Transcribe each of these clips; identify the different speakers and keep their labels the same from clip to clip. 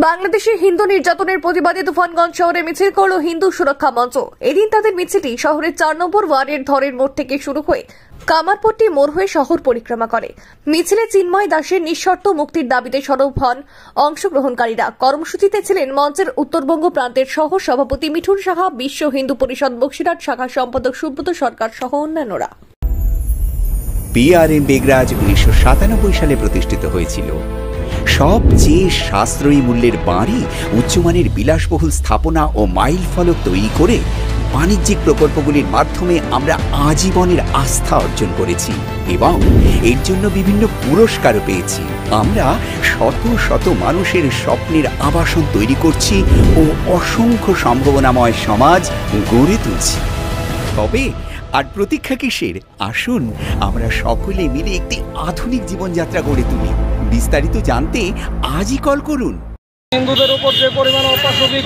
Speaker 1: বাংলাদেশে হিন্দু নির্যাতনের প্রতিবাদে তুফানগঞ্জ শহরে মিছিল করল হিন্দু সুরক্ষা মঞ্চ। এদিন তাদের মিছিলটি শহরের 4 নম্বর ওয়ার্ডের ধরের মোড় থেকে শুরু হয়ে কামারপট্টি মোড় হয়ে শহর পরিক্রমা করে। মিছিলে চিন্ময় দাসের নিঃশর্ত মুক্তির দাবিতে সরব হন অংশগ্রহণকারীরা। কর্মসূচিতে ছিলেন মঞ্চের উত্তরবঙ্গ প্রান্তের সহ সভাপতি মিঠুন সাহা, বিশ্ব হিন্দু পরিষদ বক্সিরহাট শাখার সম্পাদক সুব্রত সরকার সহ অন্যান্যরা।
Speaker 2: পিআরএম বেগরাজ 1997 সালে প্রতিষ্ঠিত হয়েছিল। সবচেয়ে সাশ্রয়ী মূল্যের বাড়ি, উচ্চমানের বিলাসবহুল স্থাপনা ও মাইল ফলক তৈরি করে বাণিজ্যিক প্রকল্পগুলির মাধ্যমে আমরা আজীবনের আস্থা অর্জন করেছি এবং এর জন্য বিভিন্ন পুরস্কারও পেয়েছি। আমরা শত শত মানুষের স্বপ্নের আবাসন তৈরি করছি ও অসংখ্য সম্ভাবনাময় সমাজ গড়ে তুলছি। তবে আর প্রতীক্ষা কিসের? আসুন আমরা সকলে মিলে একটি আধুনিক জীবনযাত্রা গড়ে তুলি। বিস্তারিত জানতে আজই কল করুন।
Speaker 3: হিন্দুদের উপর যে পরিমাণ অপাশবিক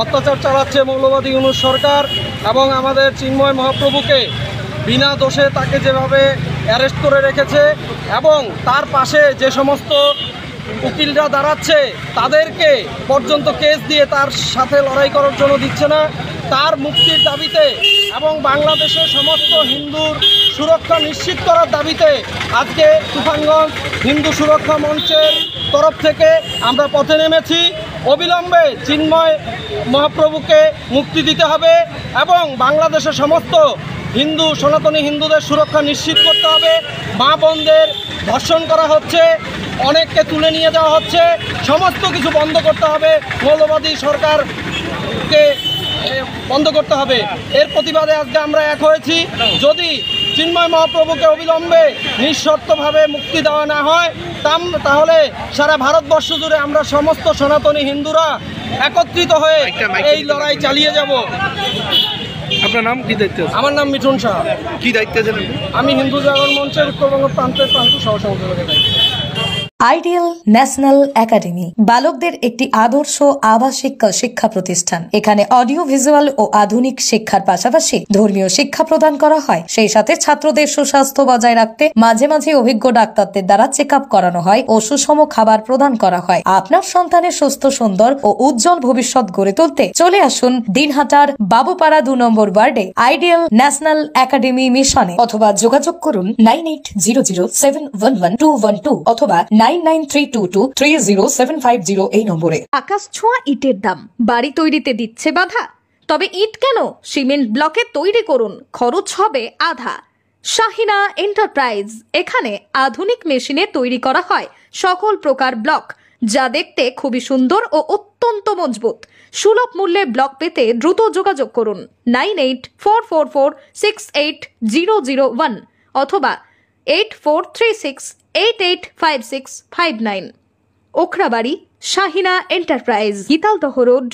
Speaker 3: অত্যাচার চালাচ্ছে মৌলবাদী ইউনূস সরকার এবং আমাদের চিন্ময় মহাপ্রভুকে বিনা দোষে তাকে যেভাবে অ্যারেস্ট করে রেখেছে এবং তার পাশে যে সমস্ত উকিলরা দাঁড়াচ্ছে তাদেরকে পর্যন্ত কেস দিয়ে তার সাথে লড়াই করার জন্য দিচ্ছে না, তার মুক্তির দাবিতে এবং বাংলাদেশের সমস্ত হিন্দুর সুরক্ষা নিশ্চিত করার দাবিতে আজকে তুফানগঞ্জ হিন্দু সুরক্ষা মঞ্চের তরফ থেকে আমরা পথে নেমেছি। অবিলম্বে চিন্ময় মহাপ্রভুকে মুক্তি দিতে হবে এবং বাংলাদেশের সমস্ত হিন্দু সনাতনী হিন্দুদের সুরক্ষা নিশ্চিত করতে হবে। মা বোনদের ধর্ষণ করা হচ্ছে, অনেককে তুলে নিয়ে যাওয়া হচ্ছে, সমস্ত কিছু বন্ধ করতে হবে। মৌলবাদী সরকারকে বন্ধ করতে হবে। এর প্রতিবাদে আজকে আমরা এক হয়েছি। যদি চিন্ময় মহাপ্রভুকে অবিলম্বে নিঃশর্তভাবে মুক্তি দেওয়া না হয় তাহলে সারা ভারতবর্ষ জুড়ে আমরা সমস্ত সনাতনী হিন্দুরা একত্রিত হয়ে এই লড়াই চালিয়ে যাব।
Speaker 4: আপনার নাম কি দায়িত্ব?
Speaker 3: আমার নাম মিঠুন সাহা।
Speaker 4: কি দায়িত্ব আছেন?
Speaker 3: আমি হিন্দু জাগরণ মঞ্চের উত্তরবঙ্গ প্রান্তের সহসংযোজকের দায়িত্ব।
Speaker 5: আইডিয়াল ন্যাশনাল একাডেমি বালকদের একটি আদর্শ আবাসিক শিক্ষা প্রতিষ্ঠান। এখানে অডিও ভিজুয়াল ও আধুনিক শিক্ষার পাশাপাশি ধর্মীয় শিক্ষা প্রদান করা হয়। সেই সাথে ছাত্রদের সুস্বাস্থ্য বজায় রাখতে মাঝে মাঝে অভিজ্ঞ ডাক্তারদের দ্বারা চেক আপ করানো হয় ও সুষম খাবার প্রদান করা হয়। আপনার সন্তানের সুস্থ, সুন্দর ও উজ্জ্বল ভবিষ্যৎ গড়ে তুলতে চলে আসুন দিনহাটার বাবুপাড়া 2 নম্বর ওয়ার্ডে আইডিয়াল ন্যাশনাল একাডেমি মিশনে, অথবা যোগাযোগ করুন 9800711212 অথবা 9932230750 এই নম্বরে।
Speaker 1: আকাশ ছোঁয়া ইটের দাম বাড়ি তৈরিতে দিচ্ছে বাধা? তবে ইট কেন, সিমেন্ট ব্লকে তৈরি করুন, খরচ হবে আধা। শাহিনা এন্টারপ্রাইজ, এখানে আধুনিক মেশিনে তৈরি করা হয় সকল প্রকার ব্লক, যা দেখতে খুবই সুন্দর ও অত্যন্ত মজবুত। সুলভ মূল্যে ব্লক পেতে দ্রুত যোগাযোগ করুন 9844468001 অথবা 8436885659। Okhrabari, Shahina enterprise, Gitaldaha road.